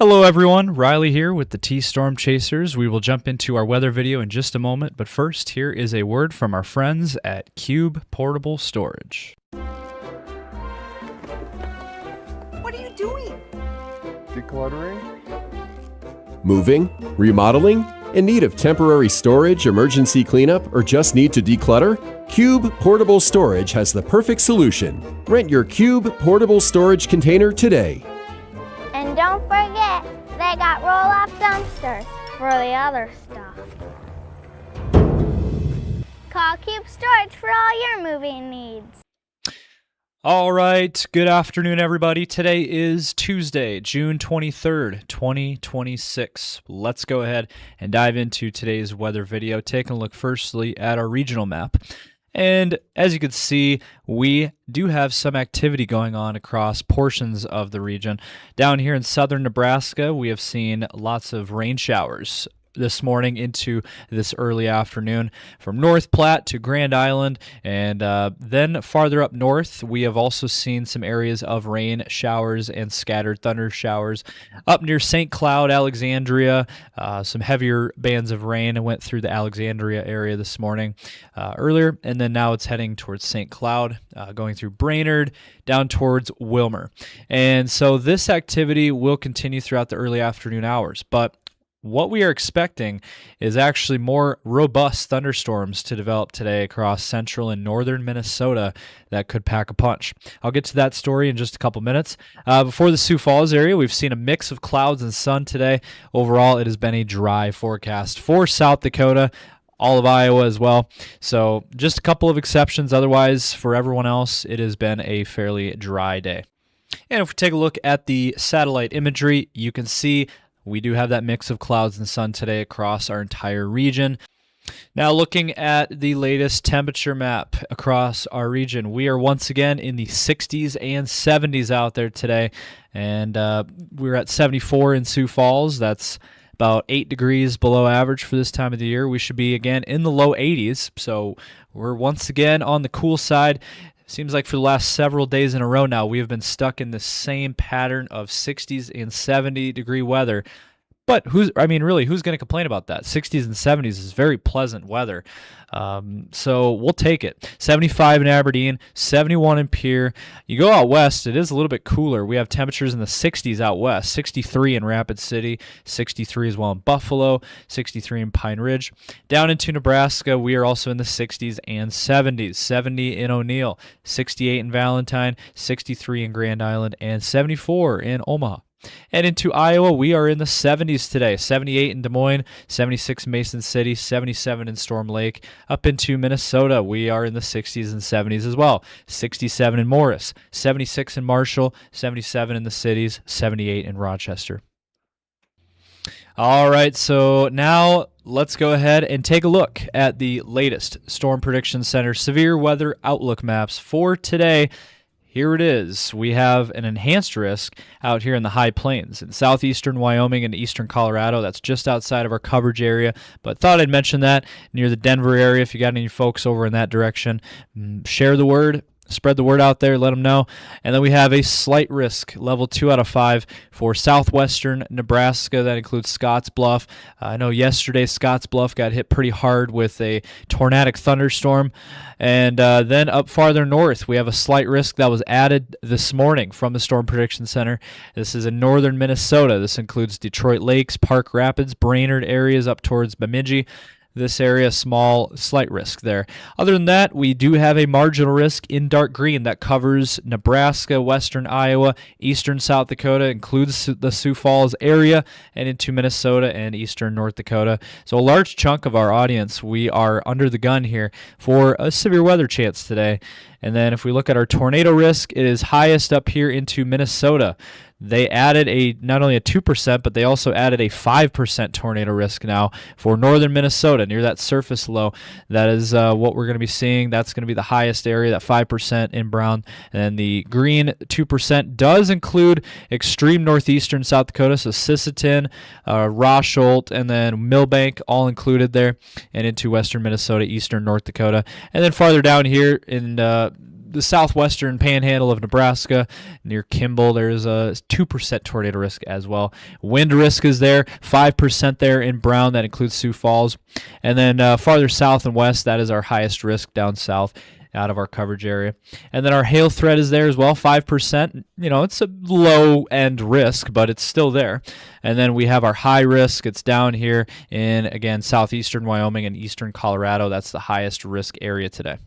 Hello everyone, Riley here with the T-Storm Chasers. We will jump into our weather video in just a moment, but first here is a word from our friends at Cube Portable Storage. What are you doing? Decluttering? Moving? Remodeling? In need of temporary storage, emergency cleanup, or just need to declutter? Cube Portable Storage has the perfect solution. Rent your Cube Portable Storage container today. And don't forget, they got roll-off dumpsters for the other stuff. Call Cube Storage for all your moving needs. All right, good afternoon everybody. Today is Tuesday, June 23rd, 2026. Let's go ahead and dive into today's weather video, taking a look firstly at our regional map. And as you can see, we do have some activity going on across portions of the region. Down here in southern Nebraska, we have seen lots of rain showers this morning into this early afternoon from North Platte to Grand Island, and then farther up north we have also seen some areas of rain showers and scattered thunder showers up near St. Cloud, Alexandria. Some heavier bands of rain went through the Alexandria area this morning earlier, and then now it's heading towards St. Cloud, going through Brainerd down towards Wilmer. And so this activity will continue throughout the early afternoon hours, but what we are expecting is actually more robust thunderstorms to develop today across central and northern Minnesota that could pack a punch. I'll get to that story in just a couple minutes. Before the Sioux Falls area, we've seen a mix of clouds and sun today. Overall, it has been a dry forecast for South Dakota, all of Iowa as well. So just a couple of exceptions. Otherwise, for everyone else, it has been a fairly dry day. And if we take a look at the satellite imagery, you can see we do have that mix of clouds and sun today across our entire region. Now looking at the latest temperature map across our region, we are once again in the 60s and 70s out there today. And we're at 74 in Sioux Falls. That's about 8 degrees below average for this time of the year. We should be again in the low 80s. So we're once again on the cool side. Seems like for the last several days in a row now, we have been stuck in the same pattern of 60s and 70 degree weather. But who's going to complain about that? 60s and 70s is very pleasant weather. So we'll take it. 75 in Aberdeen, 71 in Pierre. You go out west, it is a little bit cooler. We have temperatures in the 60s out west, 63 in Rapid City, 63 as well in Buffalo, 63 in Pine Ridge. Down into Nebraska, we are also in the 60s and 70s, 70 in O'Neill, 68 in Valentine, 63 in Grand Island, and 74 in Omaha. And into Iowa, we are in the 70s today, 78 in Des Moines, 76 in Mason City, 77 in Storm Lake. Up into Minnesota, we are in the 60s and 70s as well, 67 in Morris, 76 in Marshall, 77 in the cities, 78 in Rochester. All right, so now let's go ahead and take a look at the latest Storm Prediction Center severe weather outlook maps for today. Here it is. We have an enhanced risk out here in the high plains in southeastern Wyoming and eastern Colorado. That's just outside of our coverage area, but thought I'd mention that near the Denver area. If you got any folks over in that direction, share the word. Spread the word out there, let them know. And then we have a slight risk, level 2 out of 5, for southwestern Nebraska. That includes Scotts Bluff. I know yesterday Scotts Bluff got hit pretty hard with a tornadic thunderstorm. And then up farther north, we have a slight risk that was added this morning from the Storm Prediction Center. This is in northern Minnesota. This includes Detroit Lakes, Park Rapids, Brainerd areas up towards Bemidji. This area, slight risk there. Other than that, we do have a marginal risk in dark green that covers Nebraska, western Iowa, eastern South Dakota, includes the Sioux Falls area, and into Minnesota and eastern North Dakota. So a large chunk of our audience, we are under the gun here for a severe weather chance today. And then if we look at our tornado risk, it is highest up here into Minnesota. They added not only a 2%, but they also added a 5% tornado risk now for northern Minnesota near that surface low. That is what we're going to be seeing. That's going to be the highest area, that 5% in brown. And then the green 2% does include extreme northeastern South Dakota, so Sisseton, Rosholt, and then Millbank, all included there, and into western Minnesota, eastern North Dakota. And then farther down here in the the southwestern panhandle of Nebraska near Kimball, there's a 2% tornado risk as well. Wind risk is there, 5% there in Brown. That includes Sioux Falls. And then farther south and west, that is our highest risk down south out of our coverage area. And then our hail threat is there as well, 5%. It's a low-end risk, but it's still there. And then we have our high risk. It's down here in, again, southeastern Wyoming and eastern Colorado. That's the highest risk area today.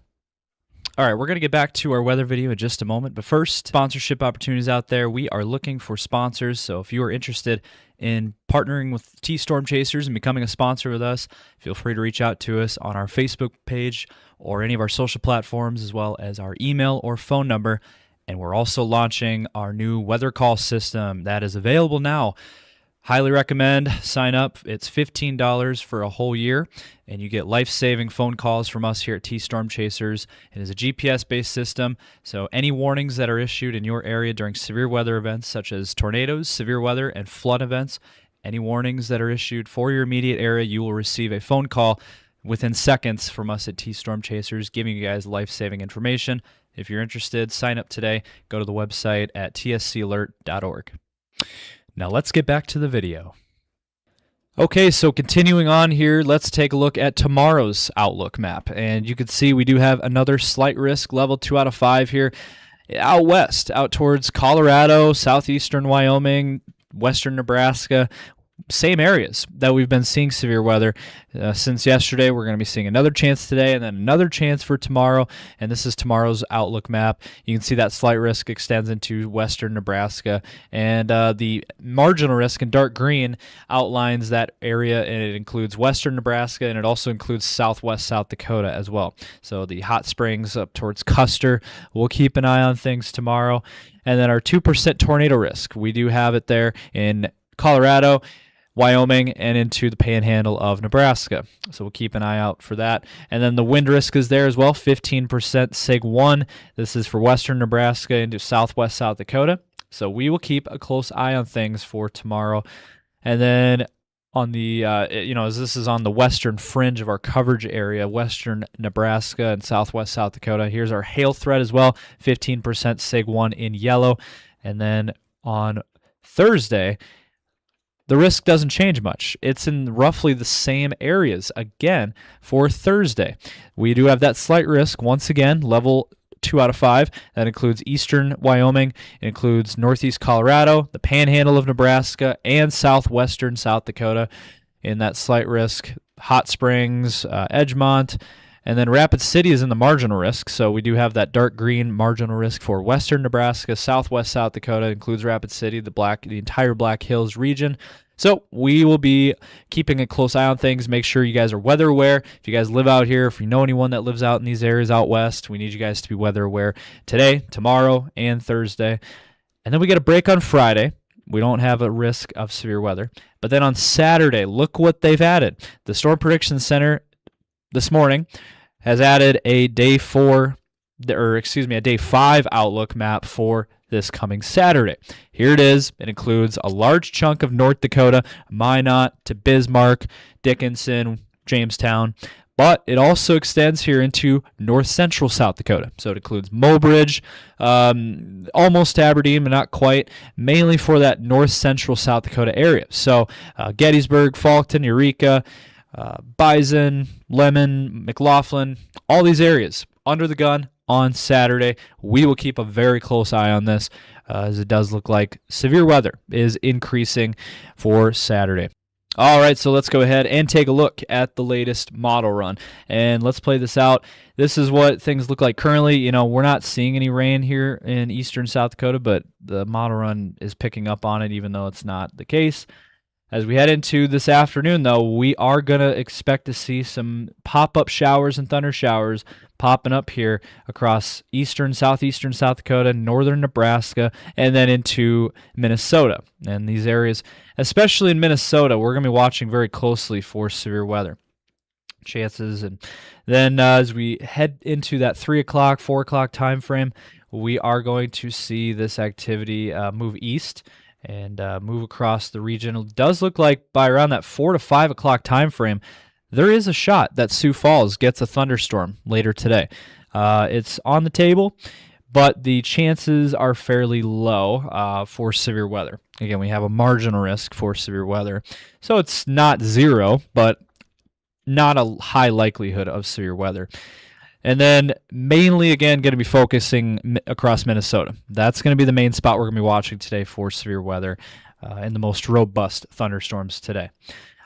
All right, we're going to get back to our weather video in just a moment. But first, sponsorship opportunities out there. We are looking for sponsors. So if you are interested in partnering with T-Storm Chasers and becoming a sponsor with us, feel free to reach out to us on our Facebook page or any of our social platforms, as well as our email or phone number. And we're also launching our new weather call system that is available now. Highly recommend. Sign up. It's $15 for a whole year, and you get life-saving phone calls from us here at T-Storm Chasers. It is a GPS-based system, so any warnings that are issued in your area during severe weather events such as tornadoes, severe weather, and flood events, any warnings that are issued for your immediate area, you will receive a phone call within seconds from us at T-Storm Chasers, giving you guys life-saving information. If you're interested, sign up today. Go to the website at tscalert.org. Now let's get back to the video. Okay, so continuing on here, let's take a look at tomorrow's outlook map. And you can see we do have another slight risk, level 2 out of 5 here. Out west, out towards Colorado, southeastern Wyoming, western Nebraska. Same areas that we've been seeing severe weather since yesterday. We're going to be seeing another chance today and then another chance for tomorrow. And this is tomorrow's outlook map. You can see that slight risk extends into western Nebraska. And the marginal risk in dark green outlines that area, and it includes western Nebraska, and it also includes southwest South Dakota as well. So the hot springs up towards Custer. We'll keep an eye on things tomorrow. And then our 2% tornado risk. We do have it there in Colorado, Wyoming, and into the panhandle of Nebraska. So we'll keep an eye out for that. And then the wind risk is there as well, 15% SIG 1. This is for western Nebraska into southwest South Dakota. So we will keep a close eye on things for tomorrow. And then on the, as this is on the western fringe of our coverage area, western Nebraska and southwest South Dakota, here's our hail threat as well, 15% SIG 1 in yellow. And then on Thursday, the risk doesn't change much. It's in roughly the same areas again for Thursday. We do have that slight risk, once again, level 2 out of 5. That includes eastern Wyoming, it includes northeast Colorado, the panhandle of Nebraska, and southwestern South Dakota. In that slight risk, Hot Springs, Edgemont, and then Rapid City is in the marginal risk. So we do have that dark green marginal risk for western Nebraska, southwest South Dakota, includes Rapid City, the entire Black Hills region. So we will be keeping a close eye on things. Make sure you guys are weather aware. If you guys live out here, if you know anyone that lives out in these areas out west, we need you guys to be weather aware today, tomorrow, and Thursday. And then we get a break on Friday. We don't have a risk of severe weather. But then on Saturday, look what they've added. The Storm Prediction Center this morning has added a day 5 outlook map for this coming Saturday. Here it is. It includes a large chunk of North Dakota, Minot to Bismarck, Dickinson, Jamestown, but it also extends here into north central South Dakota. So it includes Mobridge, almost Aberdeen, but not quite, mainly for that north central South Dakota area. So Gettysburg, Faulkton, Eureka, Bison, Lemon, McLaughlin, all these areas under the gun on Saturday. We will keep a very close eye on this as it does look like severe weather is increasing for Saturday. All right, so let's go ahead and take a look at the latest model run, and let's play this out. This is what things look like currently. We're not seeing any rain here in eastern South Dakota, but the model run is picking up on it, even though it's not the case. As we head into this afternoon, though, we are going to expect to see some pop-up showers and thunder showers popping up here across eastern, southeastern South Dakota, northern Nebraska, and then into Minnesota. And these areas, especially in Minnesota, we're going to be watching very closely for severe weather chances. And then as we head into that 3 o'clock, 4 o'clock time frame, we are going to see this activity move east and move across the region. It does look like by around that 4 to 5 o'clock time frame, there is a shot that Sioux Falls gets a thunderstorm later today. It's on the table, but the chances are fairly low for severe weather. Again, we have a marginal risk for severe weather. So it's not zero, but not a high likelihood of severe weather. And then mainly, again, going to be focusing across Minnesota. That's going to be the main spot we're going to be watching today for severe weather and the most robust thunderstorms today.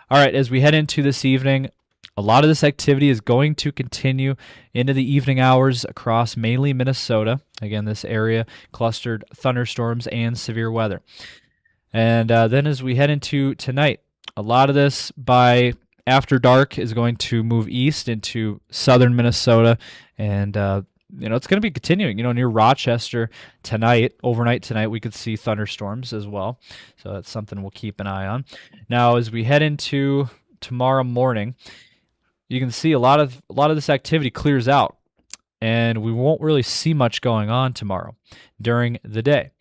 All right, as we head into this evening, a lot of this activity is going to continue into the evening hours across mainly Minnesota. Again, this area clustered thunderstorms and severe weather. And then as we head into tonight, a lot of this by after dark is going to move east into southern Minnesota, and it's going to be continuing. Near Rochester tonight, overnight tonight, we could see thunderstorms as well. So that's something we'll keep an eye on. Now, as we head into tomorrow morning, you can see a lot of this activity clears out, and we won't really see much going on tomorrow during the day.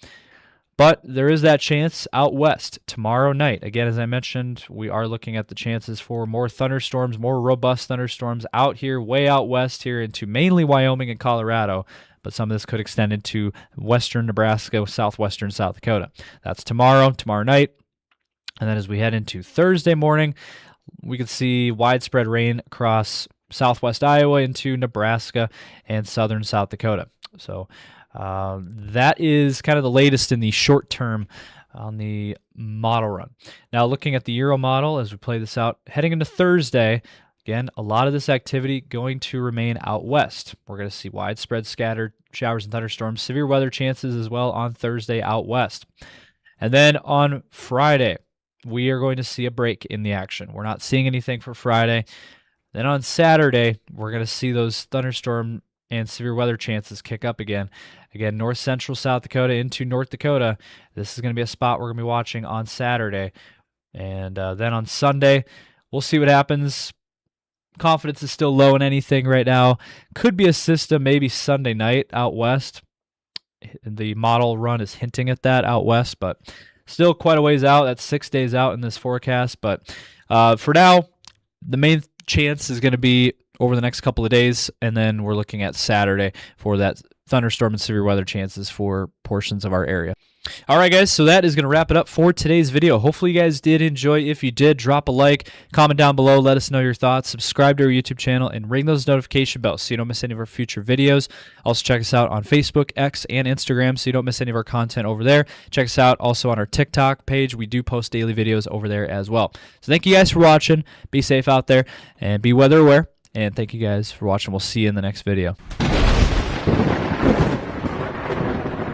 But there is that chance out west tomorrow night. Again, as I mentioned, we are looking at the chances for more thunderstorms, more robust thunderstorms out here, way out west here into mainly Wyoming and Colorado. But some of this could extend into western Nebraska, southwestern South Dakota. That's tomorrow night. And then as we head into Thursday morning, we could see widespread rain across southwest Iowa into Nebraska and southern South Dakota. So that is kind of the latest in the short term on the model run. Now looking at the Euro model as we play this out, heading into Thursday, again, a lot of this activity going to remain out west. We're going to see widespread scattered showers and thunderstorms, severe weather chances as well on Thursday out west. And then on Friday, we are going to see a break in the action. We're not seeing anything for Friday. Then on Saturday, we're going to see those thunderstorm and severe weather chances kick up again. Again, north central South Dakota into North Dakota. This is going to be a spot we're going to be watching on Saturday. And then on Sunday, we'll see what happens. Confidence is still low in anything right now. Could be a system maybe Sunday night out west. The model run is hinting at that out west, but still quite a ways out. That's 6 days out in this forecast. But for now, the main chance is going to be over the next couple of days, and then we're looking at Saturday for that thunderstorm and severe weather chances for portions of our area. All right, guys, so that is going to wrap it up for today's video. Hopefully you guys did enjoy. If you did, drop a like, comment down below, let us know your thoughts, subscribe to our YouTube channel, and ring those notification bells so you don't miss any of our future videos. Also, check us out on Facebook, X, and Instagram so you don't miss any of our content over there. Check us out also on our TikTok page. We do post daily videos over there as well. So thank you guys for watching. Be safe out there, and be weather aware. And thank you guys for watching. We'll see you in the next video.